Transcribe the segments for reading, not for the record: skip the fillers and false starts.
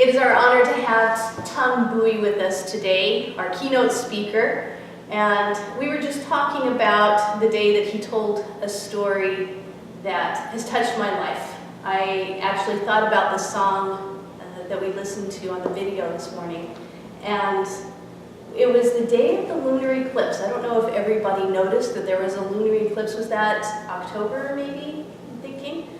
It is our honor to have Tung with us today, our keynote speaker. And we were just talking about the day that he told a story that has touched my life. I actually thought about the song that we listened to on the video this morning. And it was the day of the lunar eclipse. I don't know if everybody noticed that there was a lunar eclipse. Was that October, maybe, I'm thinking?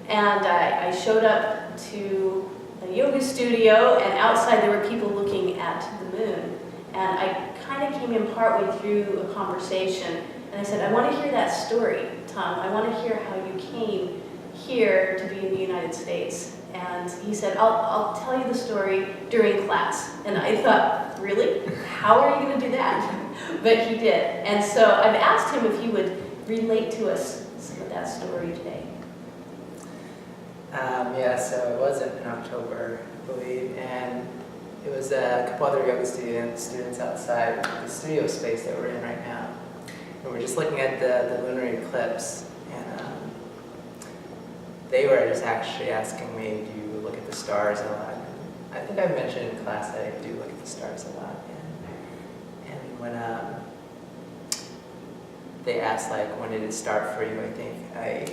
And I showed up to a yoga studio, and outside there were people looking at the moon. And I kind of came in partway through a conversation, and I said, I want to hear that story, Tom. I want to hear how you came here to be in the United States. And he said, I'll tell you the story during class. And I thought, really? How are you going to do that? But he did. And so I've asked him if he would relate to us some of that story today. Yeah, so it was in October, I believe, and it was a couple other yoga students outside the studio space that we're in right now. And we're just looking at the lunar eclipse, and they were just actually asking me, do you look at the stars a lot? And I think I mentioned in class that I do look at the stars a lot. And when they asked, like, when did it start for you, I think I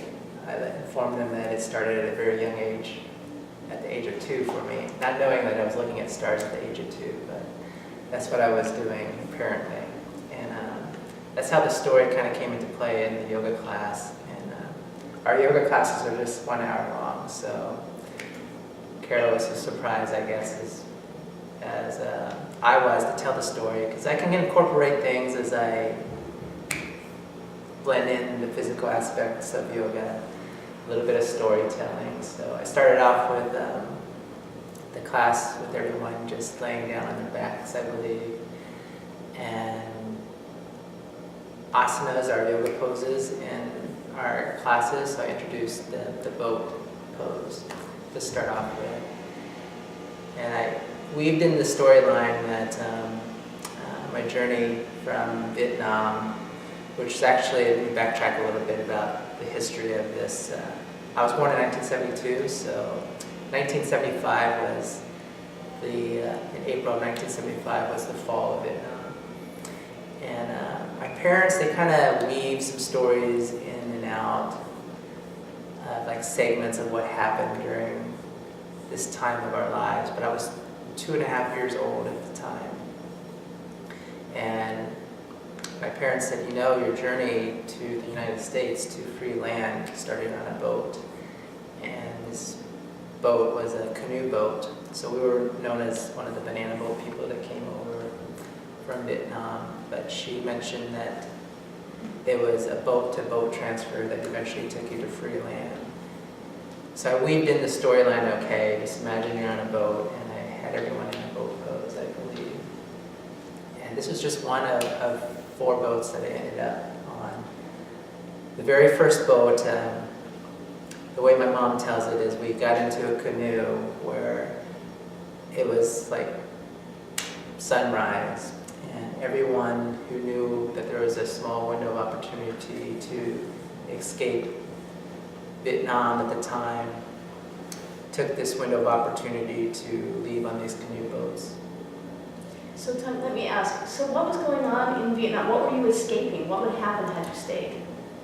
informed them that it started at a very young age, at the age of 2 for me, not knowing that I was looking at stars at the age of 2, but that's what I was doing apparently. And that's how the story kind of came into play in the yoga class. And our yoga classes are just 1 hour long, so Carol was as surprised, I guess, as I was to tell the story, because I can incorporate things as I blend in the physical aspects of yoga, a little bit of storytelling. So I started off with the class with everyone just laying down on their backs, I believe, and asanas are yoga poses in our classes. So I introduced the boat pose to start off with, and I weaved in the storyline that my journey from Vietnam, which is actually, let me backtrack a little bit about the history of this. I was born in 1972, so 1975 was in April of 1975 was the fall of Vietnam. And my parents, they kind of weave some stories in and out, like segments of what happened during this time of our lives, but I was 2.5 years old at the time. And my parents said, you know, your journey to the United States, to free land, started on a boat. And this boat was a canoe boat. So we were known as one of the banana boat people that came over from Vietnam. But she mentioned that it was a boat-to-boat transfer that eventually took you to free land. So I weaved in the storyline, okay, just imagine you're on a boat, and I had everyone in a boat pose, I believe. And this was just one of 4 boats that I ended up on. The very first boat, the way my mom tells it is we got into a canoe where it was like sunrise, and everyone who knew that there was a small window of opportunity to escape Vietnam at the time took this window of opportunity to leave on these canoe boats. So Tom, let me ask, so what was going on in Vietnam? What were you escaping? What would happen had you stayed?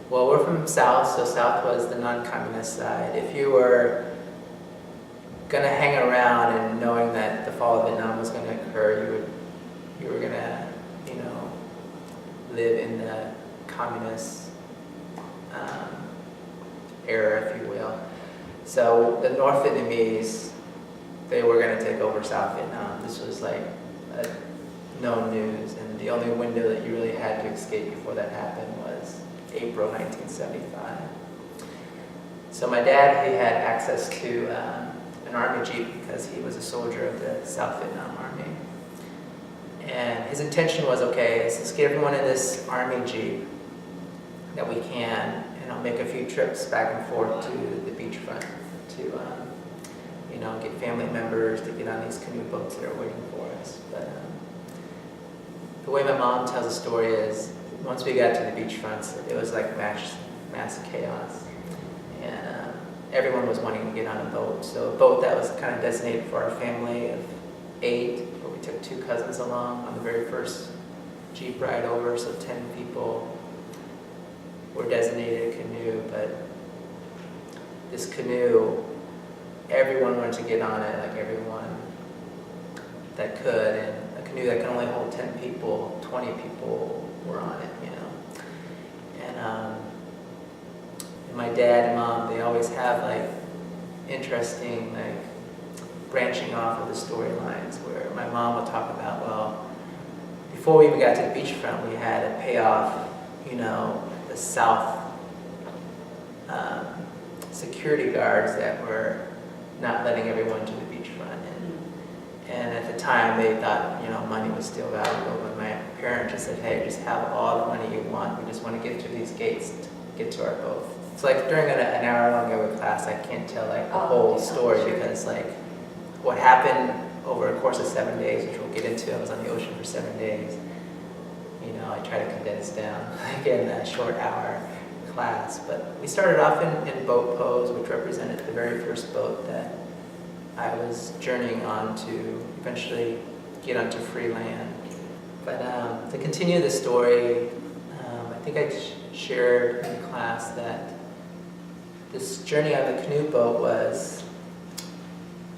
Well, we're from South, so South was the non-communist side. If you were going to hang around and knowing that the fall of Vietnam was going to occur, you were going to, live in the communist era, if you will. So the North Vietnamese, they were going to take over South Vietnam. This was like known news, and the only window that you really had to escape before that happened was April 1975. So my dad, he had access to an army jeep because he was a soldier of the South Vietnam Army. And his intention was, okay, let's get everyone in this army jeep that we can, and I'll make a few trips back and forth to the beachfront to get family members to get on these canoe boats that are waiting for us. But the way my mom tells the story is, once we got to the beachfronts, it was like mass chaos. And everyone was wanting to get on a boat. So a boat that was kind of designated for our family of 8, but we took 2 cousins along on the very first Jeep ride over, so 10 people were designated a canoe. But this canoe, everyone wanted to get on it, like everyone that could, and a canoe that could only hold 10 people, 20 people were on it, you know. And my dad and mom, they always have like interesting, like branching off of the storylines where my mom would talk about, well, before we even got to the beachfront, we had to pay off, you know, the south security guards that were not letting everyone to the beachfront. And at the time, they thought, you know, money was still valuable. But my parents just said, hey, just have all the money you want. We just want to get through these gates to get to our boat. So like during an hour-long yoga class, I can't tell like the whole story because like what happened over a course of 7 days, which we'll get into, I was on the ocean for 7 days. You know, I try to condense down like in a short hour class. But we started off in boat pose, which represented the very first boat that I was journeying on to eventually get onto free land. But to continue the story, I think I shared in class that this journey on the canoe boat was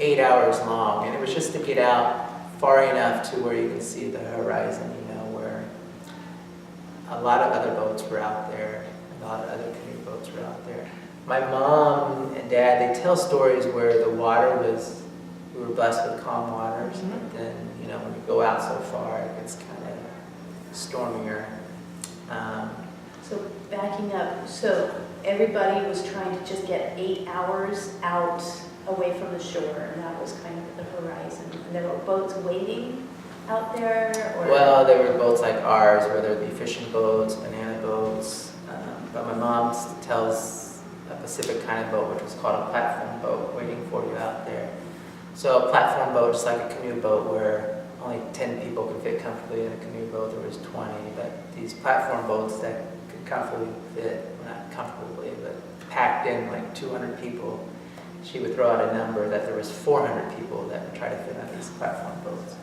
8 hours long, and it was just to get out far enough to where you can see the horizon, you know, where a lot of other boats were out there, a lot of other canoe boats were out there. My mom and dad, they tell stories where the water was, we were blessed with calm waters, but then, you know, when you go out so far, it gets kind of stormier. So backing up, so everybody was trying to just get 8 hours out away from the shore, and that was kind of the horizon. And there were boats waiting out there? Or? Well, there were boats like ours, where there'd be fishing boats, banana boats, but my mom tells a Pacific kind of boat, which was called a platform boat, waiting for you out there. So a platform boat, just like a canoe boat, where only 10 people could fit comfortably in a canoe boat, there was 20, but these platform boats that could comfortably fit, well, not comfortably, but packed in like 200 people, she would throw out a number that there was 400 people that would try to fit on these platform boats.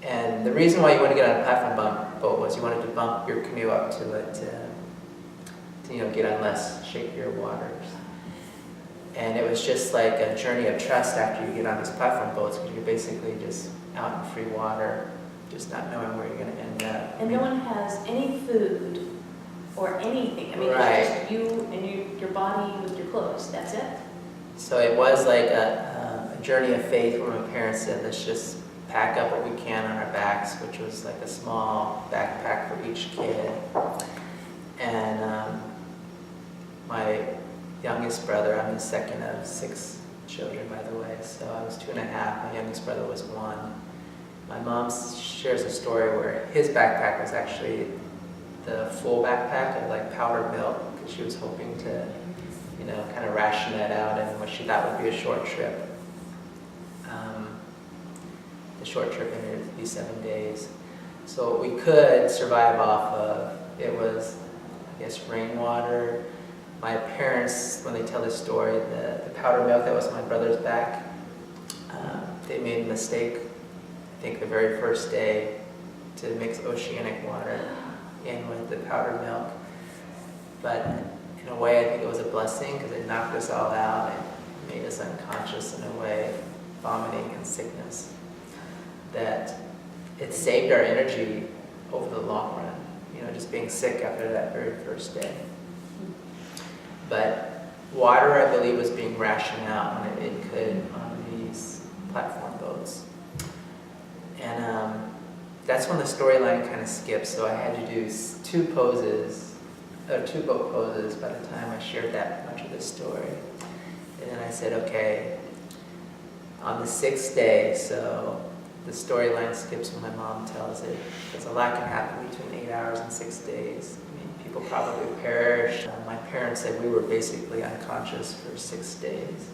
And the reason why you wanted to get on a platform boat was you wanted to bump your canoe up to it to you know, get on less shakier waters. And it was just like a journey of trust after you get on these platform boats, because you're basically just out in free water, just not knowing where you're going to end up. And no one has any food or anything. I mean, Right. It's just you and your body with your clothes. That's it. So it was like a journey of faith where my parents said, let's just pack up what we can on our backs, which was like a small backpack for each kid. And my youngest brother, I'm the second of 6 children, by the way, so I was 2 and a half, my youngest brother was 1. My mom shares a story where his backpack was actually the full backpack of like powdered milk, because she was hoping to, you know, kind of ration that out in what she thought would be a short trip. The short trip ended up to be 7 days. So what we could survive off of, it was, I guess, rainwater. My parents, when they tell this story, the powdered milk that was on my brother's back, they made a mistake, I think the very first day, to mix oceanic water in with the powdered milk. But in a way, I think it was a blessing, because it knocked us all out and made us unconscious in a way, vomiting and sickness, that it saved our energy over the long run, you know, just being sick after that very first day. But water, I believe, was being rationed out when it could on these platform boats. And that's when the storyline kind of skips, so I had to do 2 boat poses by the time I shared that much of the story. And then I said, okay, on the 6th day, so the storyline skips when my mom tells it, because a lot can happen between 8 hours and 6 days. I mean, people probably perish. My parents said we were basically unconscious for 6 days.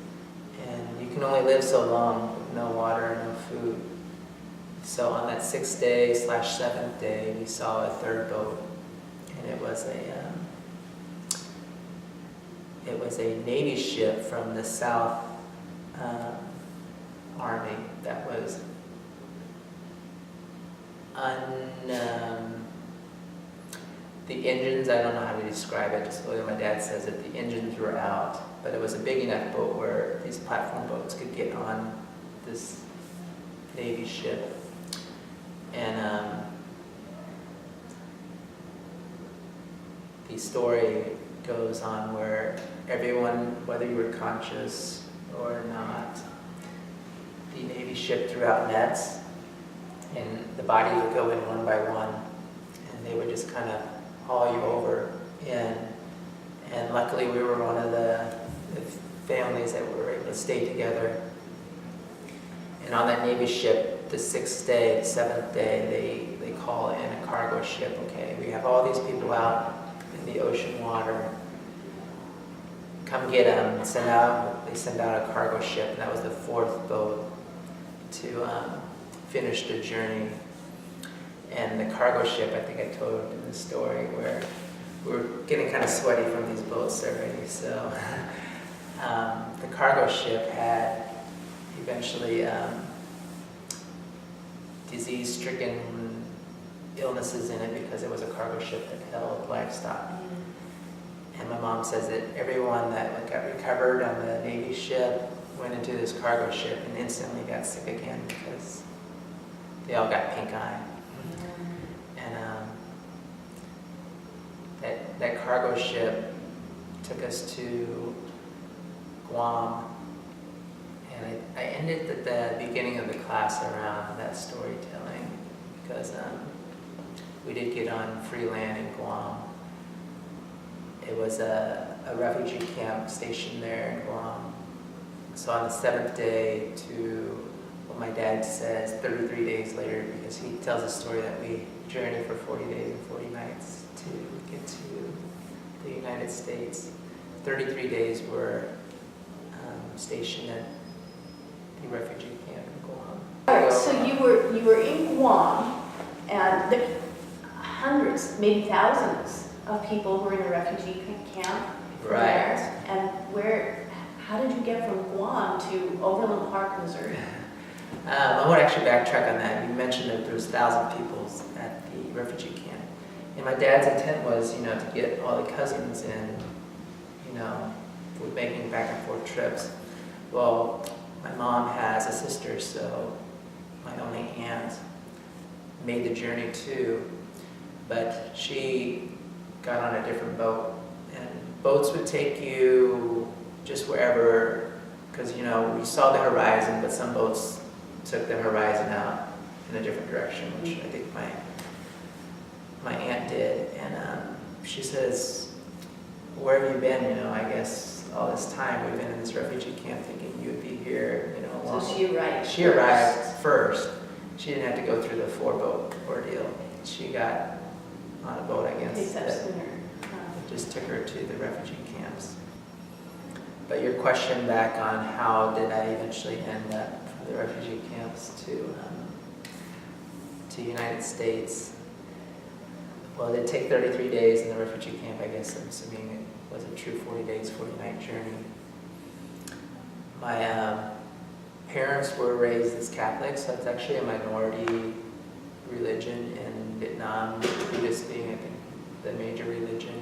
And you can only live so long with no water and no food. So on that 6th day / 7th day, we saw a 3rd boat, and it was it was a Navy ship from the South Army that was the engines, I don't know how to describe it, just the way my dad says it, the engines were out, but it was a big enough boat where these platform boats could get on this Navy ship. And the story goes on where everyone, whether you were conscious or not, the Navy ship threw out nets, and the bodies would go in one by one, and they would just kind of haul you over in. And luckily we were one of the families that were able to stay together. And on that Navy ship, the 6th day, 7th day, they call in a cargo ship. Okay, we have all these people out in the ocean water. Come get them. They send out a cargo ship, and that was the 4th boat to finish the journey. And the cargo ship, I think I told in the story, where we were getting kind of sweaty from these boats already. So the cargo ship had eventually disease-stricken illnesses in it because it was a cargo ship that held livestock. And my mom says that everyone that got recovered on the Navy ship went into this cargo ship and instantly got sick again because they all got pink eye. And that cargo ship took us to Guam. And I ended at the beginning of the class around that storytelling because we did get on free land in Guam. It was a refugee camp stationed there in Guam. So on the 7th day to what my dad says 33 days later, because he tells a story that we journeyed for 40 days and 40 nights to get to the United States. 33 days were stationed at the refugee camp in Guam. All right, so you were in Guam, and there hundreds, maybe thousands of people were in a refugee camp. Right. There. And how did you get from Guam to Overland Park, Missouri? I want to actually backtrack on that. You mentioned that there was 1,000 people at the refugee camp. And my dad's intent was, to get all the cousins in, with making back and forth trips. Well, my mom has a sister, so my only aunt made the journey too, but she got on a different boat. And boats would take you just wherever, because, we saw the horizon, but some boats took the horizon out in a different direction, which I think my aunt did. And she says, where have you been? I guess all this time we've been in this refugee camp thinking you would be here, along. So she arrived. She arrived first. She didn't have to go through the 4-boat ordeal. She got on a boat, I guess. That sooner. It just took her to the refugee camps. But your question back on how did I eventually end up from the refugee camps to United States? Well, it did take 33 days in the refugee camp. I guess I'm assuming it was a true 40 days, 40-night journey. My parents were raised as Catholics, so it's actually a minority religion in Vietnam, Buddhist being, I think, the major religion.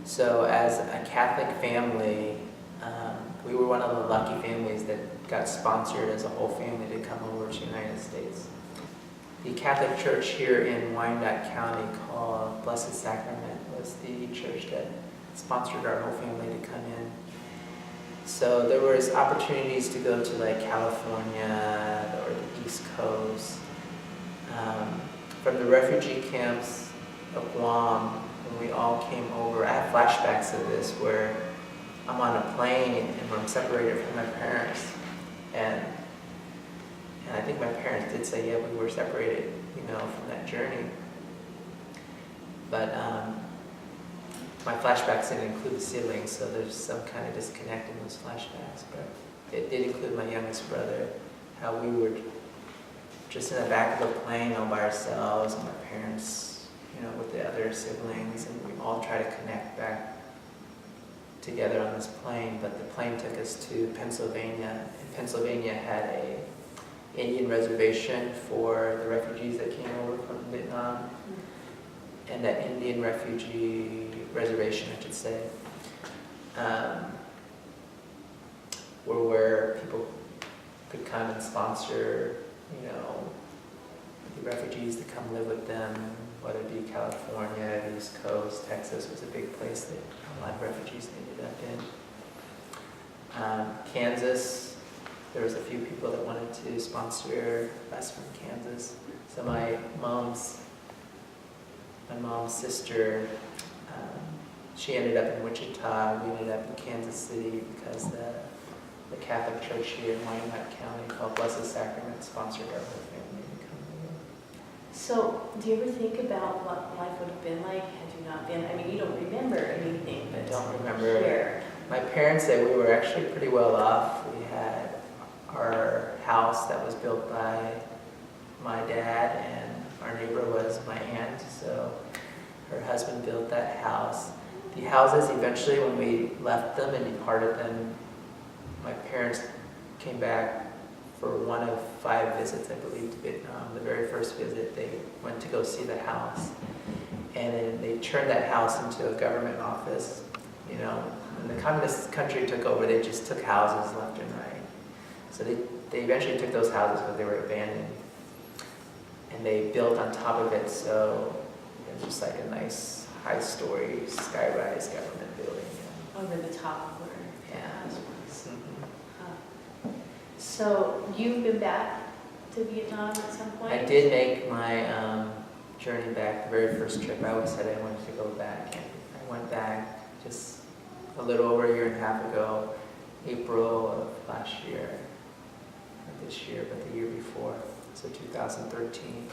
So as a Catholic family, we were one of the lucky families that got sponsored as a whole family to come over to the United States. The Catholic Church here in Wyandotte County called Blessed Sacrament was the church that sponsored our whole family to come in. So there was opportunities to go to like California or the East Coast. From the refugee camps of Guam, when we all came over, I have flashbacks of this where I'm on a plane and I'm separated from my parents. And I think my parents did say, yeah, we were separated, from that journey. But my flashbacks didn't include the siblings, so there's some kind of disconnect in those flashbacks. But it did include my youngest brother, how we were just in the back of the plane all by ourselves, and my parents, with the other siblings, and we all try to connect back together on this plane, but the plane took us to Pennsylvania, and Pennsylvania had a Indian reservation for the refugees that came over from Vietnam, and that Indian refugee reservation, I should say, were where people could come and sponsor, the refugees to come live with them, whether it be California, East Coast, Texas was a big place that a lot of refugees ended up in. Kansas, there was a few people that wanted to sponsor us from Kansas. So my mom's sister, she ended up in Wichita. We ended up in Kansas City because the Catholic Church here in Wyandotte County called Blessed Sacrament sponsored our whole family to come here. So, do you ever think about what life would have been like had you not been? I mean, you don't remember anything, but I don't remember. here. My parents said we were actually pretty well off. We had our house that was built by my dad, and our neighbor was my aunt, so her husband built that house. The houses, eventually, when we left them and departed them, my parents came back for one of 5 visits, I believe, to Vietnam. The very first visit, they went to go see the house, and then they turned that house into a government office. When the communist country took over, they just took houses left and right. So they eventually took those houses because they were abandoned, and they built on top of it, so it was just like a nice high-story, sky-rise government building. Over the top of where Yeah. the house was. Mm-hmm. So, you've been back to Vietnam at some point? I did make my journey back, the very first trip. I always said I wanted to go back, and I went back just a little over a year and a half ago, April of last year, not this year, but the year before, so 2013.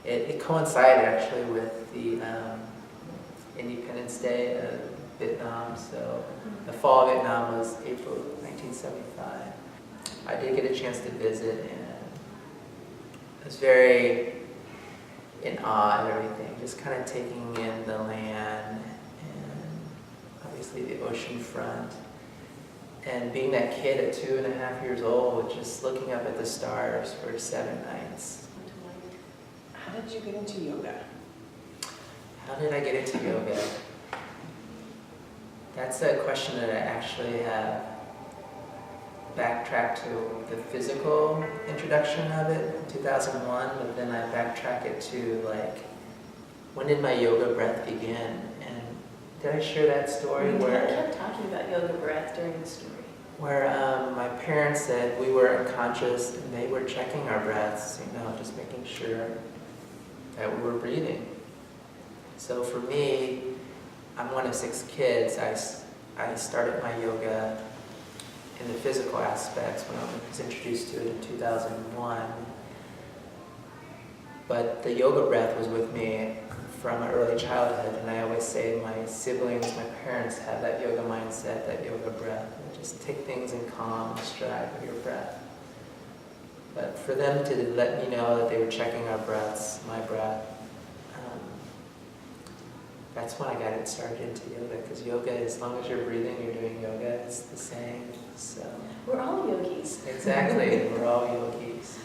It coincided actually with the Independence Day of Vietnam, so the fall of Vietnam was April 1975. I did get a chance to visit, and I was very in awe of everything, just kind of taking in the land and obviously the ocean front. And being that kid at 2.5 years old, just looking up at the stars for 7 nights. How did you get into yoga? How did I get into yoga? That's a question that I actually have backtracked to the physical introduction of it in 2001, but then I backtrack it to when did my yoga breath begin? And did I share that story I where kept talking about yoga breath during the story. where my parents said we were unconscious and they were checking our breaths, just making sure that we were breathing. So for me, I'm one of 6 kids. I started my yoga in the physical aspects when I was introduced to it in 2001. But the yoga breath was with me from my early childhood, and I always say my siblings, my parents have that yoga mindset, that yoga breath. Just take things in calm, stride with your breath. But for them to let me know that they were checking our breaths, my breath, that's when I got it started into yoga, because yoga, as long as you're breathing, you're doing yoga, it's the same. So We're all yogis. exactly, we're all yogis.